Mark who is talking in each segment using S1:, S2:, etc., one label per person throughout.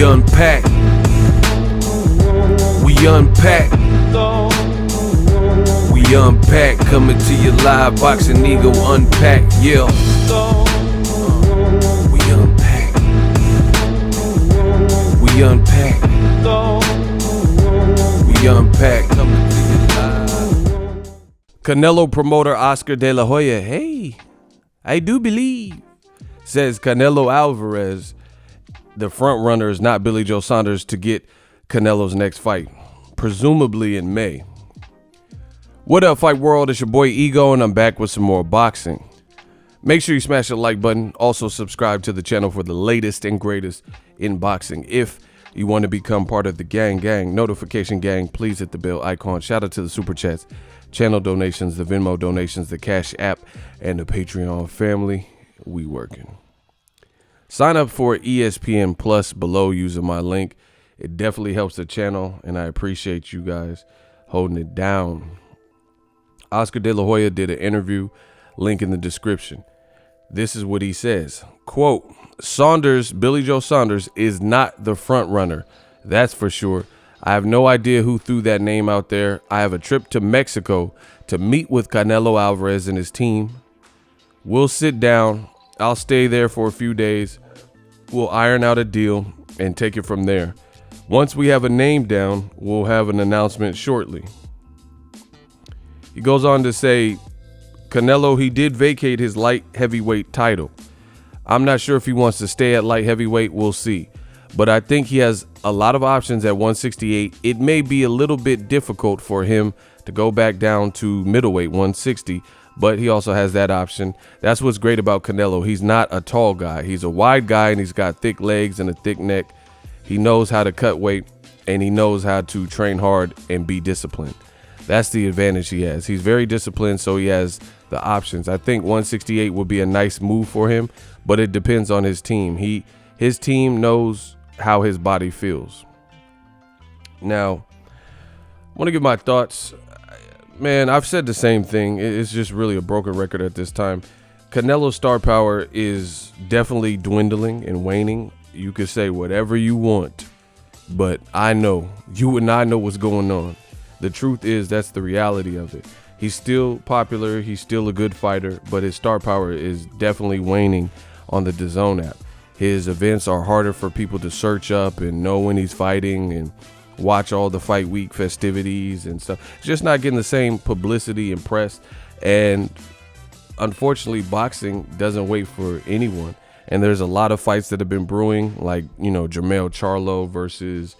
S1: unpack. We unpack. We unpack. Coming to you live. Boxing Ego unpack. Yeah. We unpack. We unpack. We unpack. Coming to you live. Canelo promoter Oscar De La Hoya. Hey, I do believe. Says Canelo Alvarez, the front runner, is not Billy Joe Saunders to get Canelo's next fight, presumably in May. What up, Fight World? It's your boy Ego, and I'm back with some more boxing. Make sure you smash the like button. Also, subscribe to the channel for the latest and greatest in boxing. If you want to become part of the gang, notification gang, please hit the bell icon. Shout out to the super chats, channel donations, the Venmo donations, the Cash App, and the Patreon family. We working. Sign up for ESPN Plus below using my link. It definitely helps the channel, and I appreciate you guys holding it down. Oscar De La Hoya did an interview, link in the description. This is what he says. Quote, Saunders, Billy Joe Saunders, is not the front runner. That's for sure. I have no idea who threw that name out there. I have a trip to Mexico to meet with Canelo Alvarez and his team. We'll sit down. I'll stay there for a few days. We'll iron out a deal and take it from there. Once we have a name down, we'll have an announcement shortly. He goes on to say, Canelo, he did vacate his light heavyweight title. I'm not sure if he wants to stay at light heavyweight. We'll see. But I think he has a lot of options at 168. It may be a little bit difficult for him to go back down to middleweight 160. But he also has that option. That's what's great about Canelo. He's not a tall guy. He's a wide guy, and he's got thick legs and a thick neck. He knows how to cut weight, and he knows how to train hard and be disciplined. That's the advantage he has. He's very disciplined, so he has the options. I think 168 would be a nice move for him, but it depends on his team. His team knows how his body feels. Now, I want to give my thoughts. Man, I've said the same thing. It's just really a broken record at this time. Canelo's star power is definitely dwindling and waning. You could say whatever you want, but I know, you and I know what's going on. The truth is, that's the reality of it. He's still popular. He's still a good fighter, but his star power is definitely waning on the DAZN app. His events are harder for people to search up and know when he's fighting and watch all the fight week festivities and stuff. It's just not getting the same publicity and press. And unfortunately, boxing doesn't wait for anyone. And there's a lot of fights that have been brewing, like, you know, Jermell Charlo versus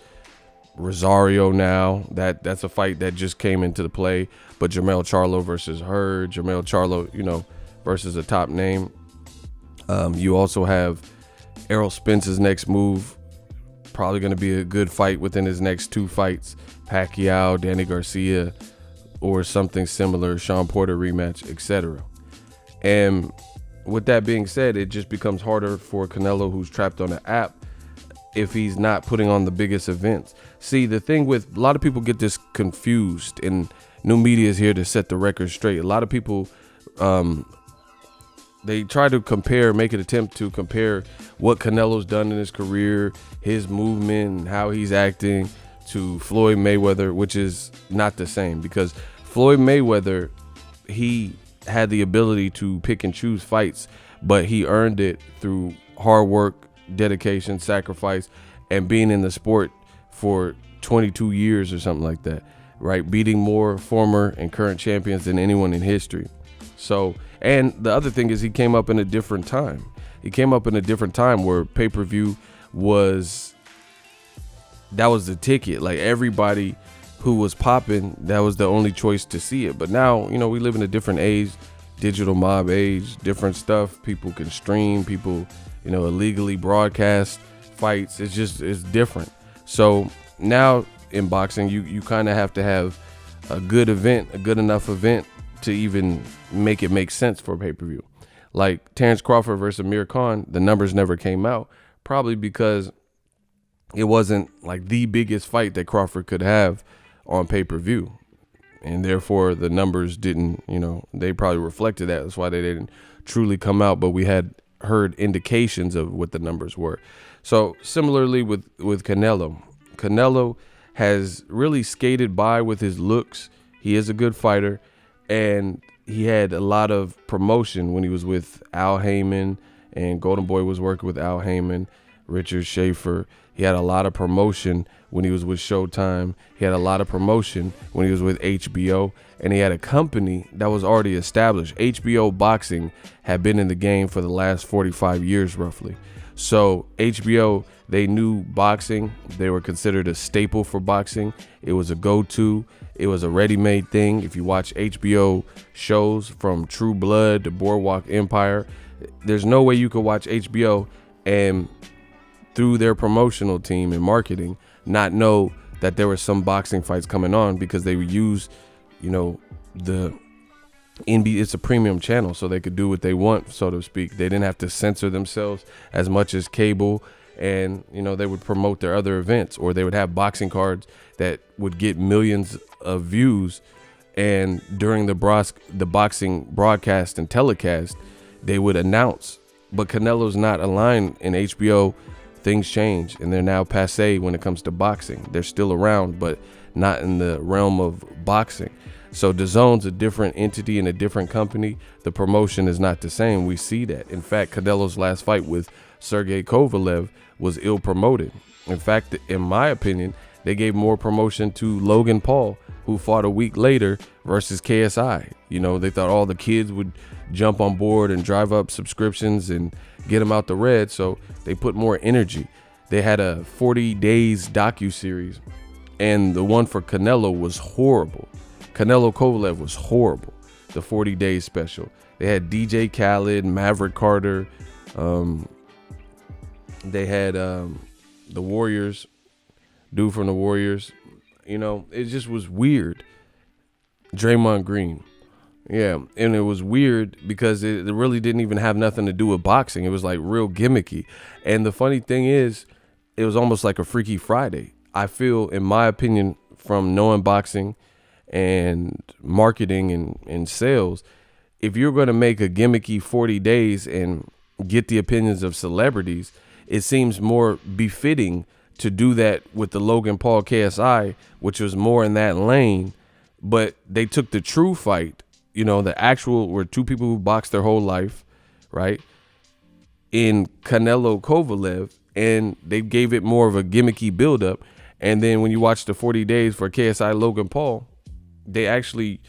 S1: Rosario now. That's a fight that just came into the play. But Jermell Charlo versus Hurd, Jermell Charlo, you know, versus a top name. You also have Errol Spence's next move. Probably going to be a good fight within his next two fights. Pacquiao, Danny Garcia, or something similar, Sean Porter rematch, etc. And with that being said, it just becomes harder for Canelo, who's trapped on the app, if he's not putting on the biggest events. See, the thing with a lot of people get this confused, and new media is here to set the record straight. A lot of people, they try to compare, make an attempt to compare what Canelo's done in his career, his movement, and how he's acting to Floyd Mayweather, which is not the same, because Floyd Mayweather, he had the ability to pick and choose fights, but he earned it through hard work, dedication, sacrifice, and being in the sport for 22 years or something like that, right? Beating more former and current champions than anyone in history. So, and the other thing is, he came up in a different time. He came up in a different time where pay-per-view was, that was the ticket. Like, everybody who was popping, that was the only choice to see it. But now, you know, we live in a different age, digital mob age, different stuff. People can stream, people, you know, illegally broadcast fights. It's just, it's different. So now in boxing, you kind of have to have a good event, a good enough event to even make it make sense for a pay-per-view. Like Terrence Crawford versus Amir Khan, the numbers never came out, probably because it wasn't like the biggest fight that Crawford could have on pay-per-view. And therefore the numbers didn't, you know, they probably reflected that. That's why they didn't truly come out. But we had heard indications of what the numbers were. So similarly with Canelo has really skated by with his looks. He is a good fighter, and he had a lot of promotion when he was with Al Heyman, and Golden Boy was working with Al Heyman, Richard Schaefer. He had a lot of promotion when he was with Showtime. He had a lot of promotion when he was with HBO, and he had a company that was already established. HBO Boxing had been in the game for the last 45 years roughly. So HBO, they knew boxing. They were considered a staple for boxing. It was a go-to. It was a ready-made thing. If you watch HBO shows from True Blood to Boardwalk Empire, there's no way you could watch HBO and through their promotional team and marketing not know that there were some boxing fights coming on, because they would use, the NBA, it's a premium channel, so they could do what they want, so to speak. They didn't have to censor themselves as much as cable, and they would promote their other events, or they would have boxing cards that would get millions of views, and during the boxing broadcast and telecast, they would announce. But Canelo's not aligned in HBO. Things change, and they're now passé when it comes to boxing. They're still around, but not in the realm of boxing. So DAZN's a different entity and a different company. The promotion is not the same. We see that. In fact, Canelo's last fight with Sergey Kovalev was ill promoted. In fact, in my opinion, they gave more promotion to Logan Paul, who fought a week later versus KSI. They thought all the kids would jump on board and drive up subscriptions and get them out the red, so they put more energy. They had a 40 days docuseries, and the one for Canelo was horrible. Canelo Kovalev was horrible, the 40 days special. They had DJ Khaled, Maverick Carter. They had the Warriors, dude from the Warriors. It just was weird. Draymond Green. Yeah, and it was weird because it really didn't even have nothing to do with boxing. It was like real gimmicky. And the funny thing is, it was almost like a Freaky Friday. I feel, in my opinion, from knowing boxing and marketing and sales, if you're going to make a gimmicky 40 days and get the opinions of celebrities, it seems more befitting to do that with the Logan Paul KSI, which was more in that lane. But they took the true fight, the actual, were two people who boxed their whole life, right, in Canelo Kovalev, and they gave it more of a gimmicky buildup. And then when you watch the 40 days for KSI Logan Paul, they actually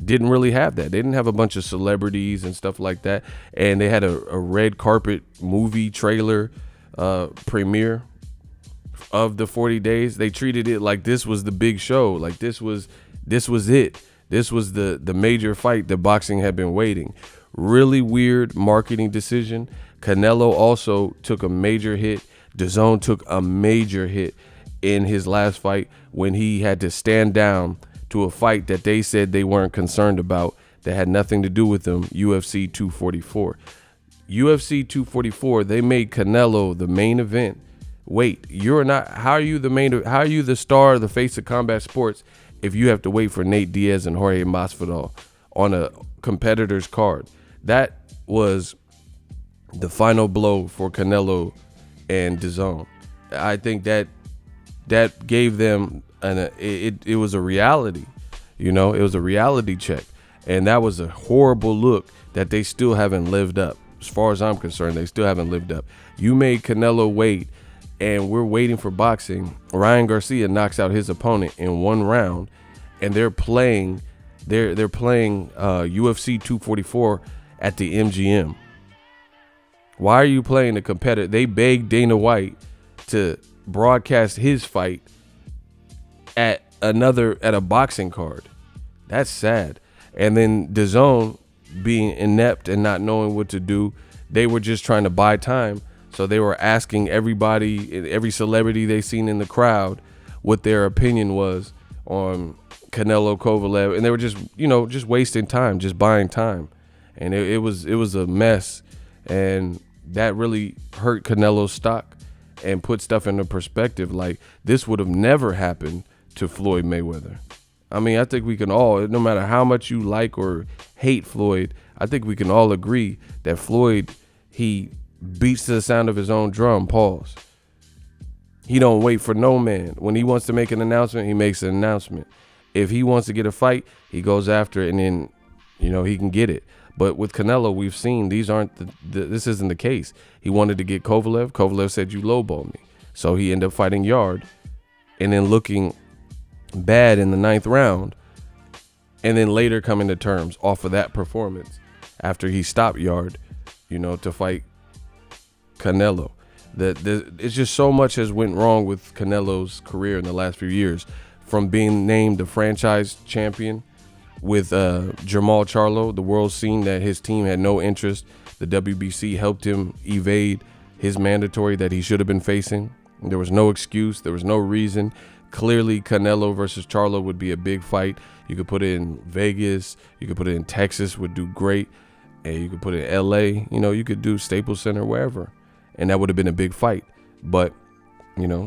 S1: didn't really have that. They didn't have a bunch of celebrities and stuff like that. And they had a red carpet movie trailer premiere of the 40 days. They treated it like this was the big show. Like this was it. This was the major fight that boxing had been waiting. Really weird marketing decision. Canelo also took a major hit. DAZN took a major hit in his last fight when he had to stand down to a fight that they said they weren't concerned about, that had nothing to do with them, UFC 244. UFC 244, they made Canelo the main event. Wait, you're not, how are you the star, the face of combat sports, if you have to wait for Nate Diaz and Jorge Masvidal on a competitor's card? That was the final blow for Canelo and DAZN. I think that gave them it was a reality, it was a reality check, and that was a horrible look that they still haven't lived up. As far as I'm concerned, they still haven't lived up. You made Canelo wait, and we're waiting for boxing. Ryan Garcia knocks out his opponent in one round, and they're playing UFC 244 at the MGM. Why are you playing a competitor? They begged Dana White to broadcast his fight at a boxing card. That's sad. And then DAZN, being inept and not knowing what to do, they were just trying to buy time. So they were asking everybody, every celebrity they seen in the crowd, what their opinion was on Canelo Kovalev, and they were just wasting time, just buying time, and it was a mess, and that really hurt Canelo's stock and put stuff into perspective. Like, this would have never happened to Floyd Mayweather. I mean, I think we can all, no matter how much you like or hate Floyd, I think we can all agree that Floyd, he beats to the sound of his own drum. Pause. He don't wait for no man. When he wants to make an announcement, he makes an announcement. If he wants to get a fight, he goes after it, and then, he can get it. But with Canelo, we've seen these aren't this isn't the case. He wanted to get Kovalev. Kovalev said, "You lowball me." So he ended up fighting Yard and then looking bad in the 9th round, and then later coming to terms off of that performance after he stopped Yard, to fight Canelo. It's just so much has went wrong with Canelo's career in the last few years, from being named the franchise champion with Jermall Charlo, the world scene that his team had no interest. The WBC helped him evade his mandatory that he should have been facing. There was no excuse. There was no reason. Clearly, Canelo versus Charlo would be a big fight. You could put it in Vegas. You could put it in Texas, would do great. And you could put it in LA. You could do Staples Center, wherever. And that would have been a big fight. But,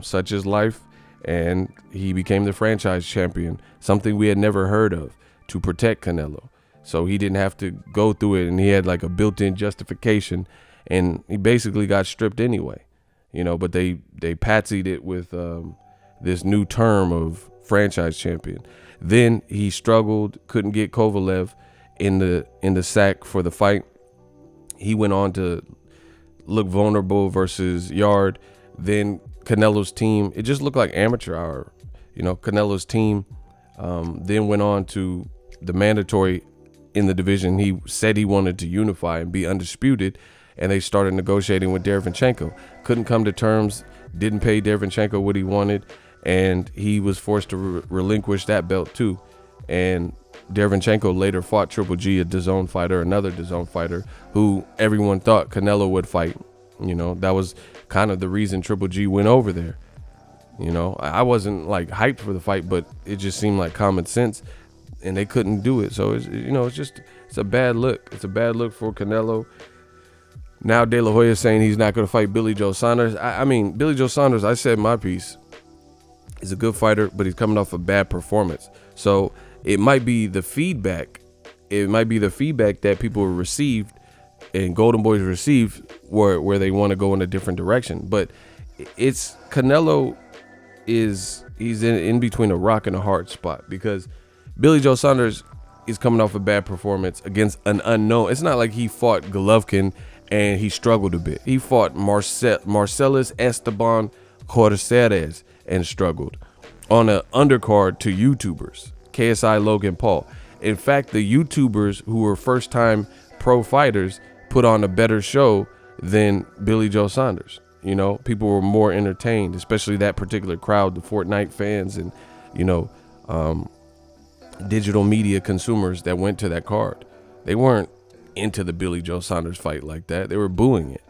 S1: such is life. And he became the franchise champion, something we had never heard of, to protect Canelo. So he didn't have to go through it, and he had like a built-in justification, and he basically got stripped anyway. But they patsied it with this new term of franchise champion. Then he struggled, couldn't get Kovalev in the sack for the fight. He went on to look vulnerable versus Yard. Then Canelo's team, it just looked like amateur hour. Canelo's team then went on to the mandatory in the division. He said he wanted to unify and be undisputed, and they started negotiating with Derevyanchenko. Couldn't come to terms, didn't pay Derevyanchenko what he wanted, and he was forced to relinquish that belt too. And Derevyanchenko later fought Triple G, a DAZN fighter, another DAZN fighter, who everyone thought Canelo would fight. That was kind of the reason Triple G went over there. I wasn't like hyped for the fight, but it just seemed like common sense, and they couldn't do it. So it's a bad look. It's a bad look for Canelo. Now De La Hoya is saying he's not going to fight Billy Joe Saunders. I mean, Billy Joe Saunders, I said my piece, is a good fighter, but he's coming off a bad performance. So it might be the feedback. It might be the feedback that people received and Golden Boys received where they want to go in a different direction. But it's Canelo he's in between a rock and a hard spot, because Billy Joe Saunders is coming off a bad performance against an unknown. It's not like he fought Golovkin and he struggled a bit. He fought Marcellus Esteban Corceres and struggled on an undercard to YouTubers, KSI Logan Paul. In fact, the YouTubers who were first-time pro fighters put on a better show than Billy Joe Saunders. People were more entertained, especially that particular crowd, the Fortnite fans and, digital media consumers that went to that card. They weren't into the Billy Joe Saunders fight like that. They were booing it,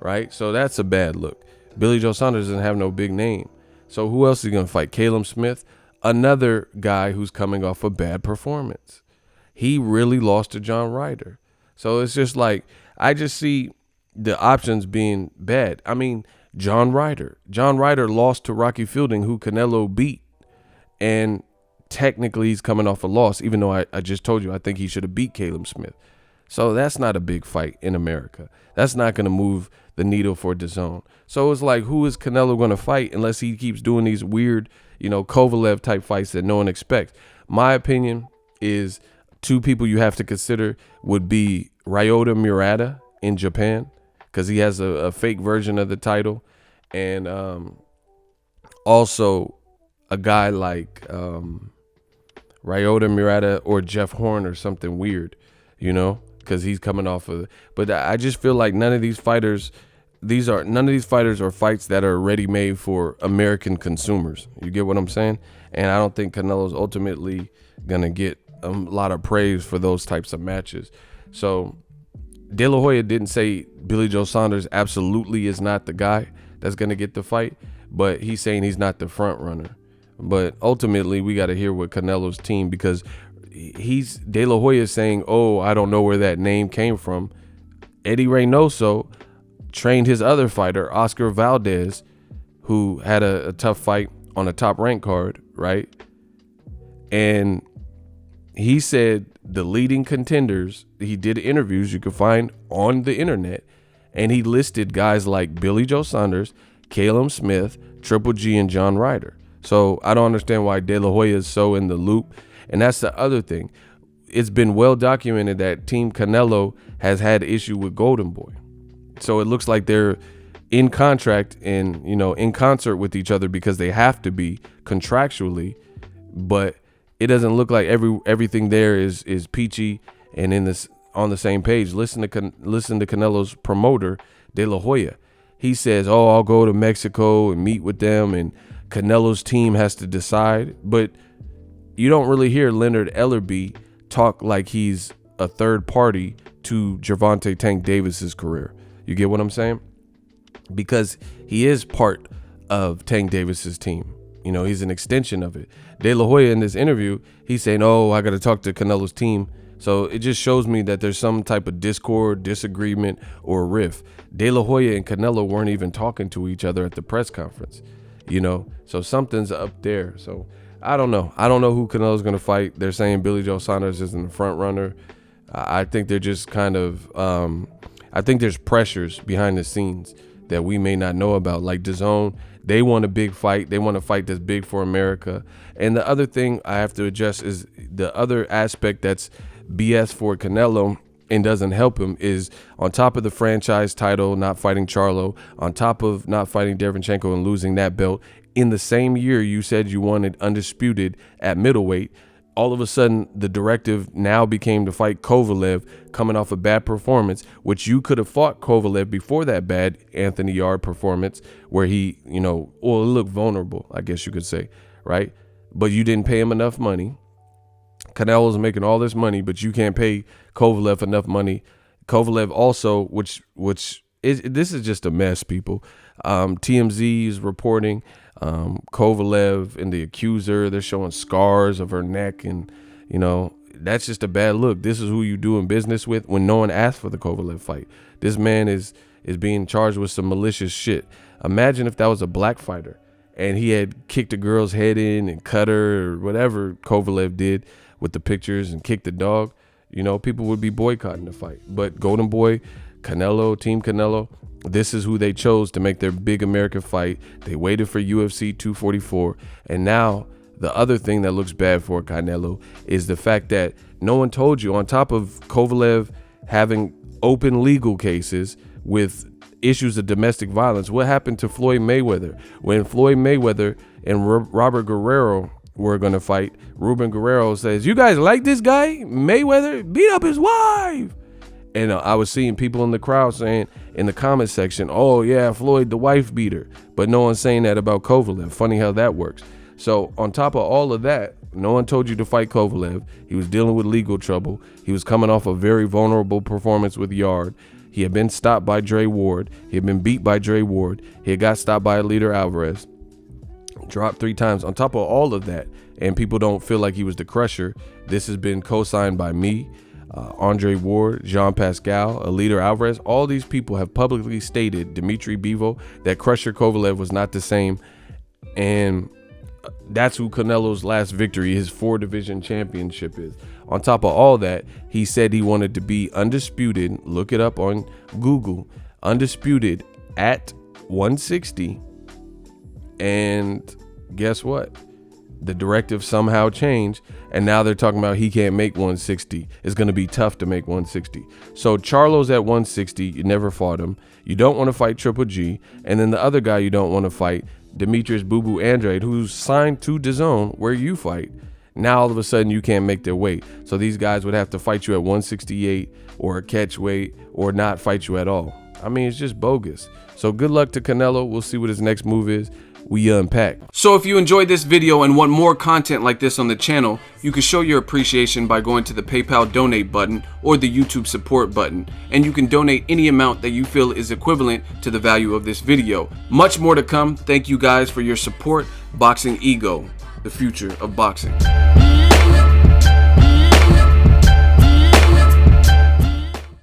S1: right? So that's a bad look. Billy Joe Saunders doesn't have no big name. So who else is he going to fight? Caleb Smith, another guy who's coming off a bad performance. He really lost to John Ryder. So it's just like, I just see the options being bad. I mean, John Ryder lost to Rocky Fielding, who Canelo beat. And technically he's coming off a loss, even though I just told you I think he should have beat Caleb Smith. So that's not a big fight in America. That's not going to move the needle for DAZN. So it's like, who is Canelo going to fight unless he keeps doing these weird, Kovalev type fights that no one expects? My opinion is two people you have to consider would be Ryota Murata in Japan, because he has a fake version of the title, and also a guy like Ryota Murata or Jeff Horn or something weird, because he's coming off of. But I just feel like none of these fighters are fights that are ready made for American consumers. You get what I'm saying? And I don't think Canelo's ultimately gonna get a lot of praise for those types of matches. So De La Hoya didn't say Billy Joe Saunders absolutely is not the guy that's gonna get the fight, but he's saying he's not the front runner. But ultimately, we got to hear what Canelo's team, because De La Hoya is saying, oh, I don't know where that name came from. Eddie Reynoso trained his other fighter, Oscar Valdez, who had a tough fight on a top rank card, right? And he said the leading contenders, he did interviews you could find on the internet, And he listed guys like Billy Joe Saunders, Caleb Smith, Triple G, and John Ryder. So I don't understand why De La Hoya is so in the loop. And that's the other thing. It's been well documented that Team Canelo has had issue with Golden Boy. So it looks like they're in contract and, you know, in concert with each other because they have to be contractually. But it doesn't look like everything there is peachy and on the same page. Listen to Canelo's promoter, De La Hoya. He says, "Oh, I'll go to Mexico and meet with them, and Canelo's team has to decide." But you don't really hear Leonard Ellerbe talk like he's a third party to Gervonta Tank Davis's career. You get what I'm saying? Because he is part of Tank Davis's team. You know, he's an extension of it. De La Hoya in this interview, he's saying, "Oh, I got to talk to Canelo's team." So it just shows me that there's some type of discord, disagreement, or rift. De La Hoya and Canelo weren't even talking to each other at the press conference, you know? So something's up there. So I don't know. I don't know who Canelo's going to fight. They're saying Billy Joe Saunders isn't the front runner. I think they're just kind of, I think there's pressures behind the scenes that we may not know about. Like DAZN, they want a big fight. They want a fight that's big for America. And the other thing I have to address is the other aspect that's BS for Canelo and doesn't help him is on top of the franchise title, not fighting Charlo, on top of not fighting Derevyanchenko and losing that belt, in the same year you said you wanted undisputed at middleweight. All of a sudden, the directive now became to fight Kovalev coming off a bad performance, which you could have fought Kovalev before that bad Anthony Yard performance where he, you know, well, it looked vulnerable, I guess you could say, right? But you didn't pay him enough money. Canelo's making all this money, but you can't pay Kovalev enough money. Kovalev also, this is just a mess, people. TMZ is reporting Kovalev and the accuser, they're showing scars of her neck, and, you know, that's just a bad look. This is who you doing business with when no one asked for the Kovalev fight. This man is being charged with some malicious shit. Imagine if that was a black fighter and he had kicked a girl's head in and cut her or whatever Kovalev did with the pictures and kicked the dog. You know, people would be boycotting the fight. But Golden Boy, Canelo, Team Canelo, this is who they chose to make their big American fight. They waited for UFC 244. And now the other thing that looks bad for Canelo is the fact that no one told you, on top of Kovalev having open legal cases with issues of domestic violence, what happened to Floyd Mayweather? When Floyd Mayweather and Robert Guerrero were going to fight, Ruben Guerrero says, "You guys like this guy? Mayweather beat up his wife." And I was seeing people in the crowd saying in the comment section, "Oh yeah, Floyd, the wife beater." But no one's saying that about Kovalev. Funny how that works. So on top of all of that, no one told you to fight Kovalev. He was dealing with legal trouble. He was coming off a very vulnerable performance with Yard. He had been stopped by Dre Ward. He had been beat by Dre Ward. He had got stopped by Alida Alvarez. Dropped 3 times. On top of all of that, and people don't feel like he was the crusher, this has been co-signed by me, Andre Ward, Jean Pascal, Alida Alvarez. All these people have publicly stated, Dimitri Bivol, that Crusher Kovalev was not the same. And that's who Canelo's last victory, his 4-division championship, is. On top of all that, he said he wanted to be undisputed. Look it up on Google. Undisputed at 160. And guess what? The directive somehow changed, and now they're talking about he can't make 160. It's going to be tough to make 160. So Charlo's at 160. You never fought him. You don't want to fight Triple G. And then the other guy you don't want to fight, Demetrius Boo Boo Andrade, who's signed to DAZN, where you fight. Now all of a sudden you can't make their weight. So these guys would have to fight you at 168 or a catch weight or not fight you at all. I mean, it's just bogus. So good luck to Canelo. We'll see what his next move is. We unpack. So if you enjoyed this video and want more content like this on the channel, you can show your appreciation by going to the PayPal donate button or the YouTube support button, and you can donate any amount that you feel is equivalent to the value of this video. Much more to come. Thank you guys for your support. Boxing Ego, the future of boxing.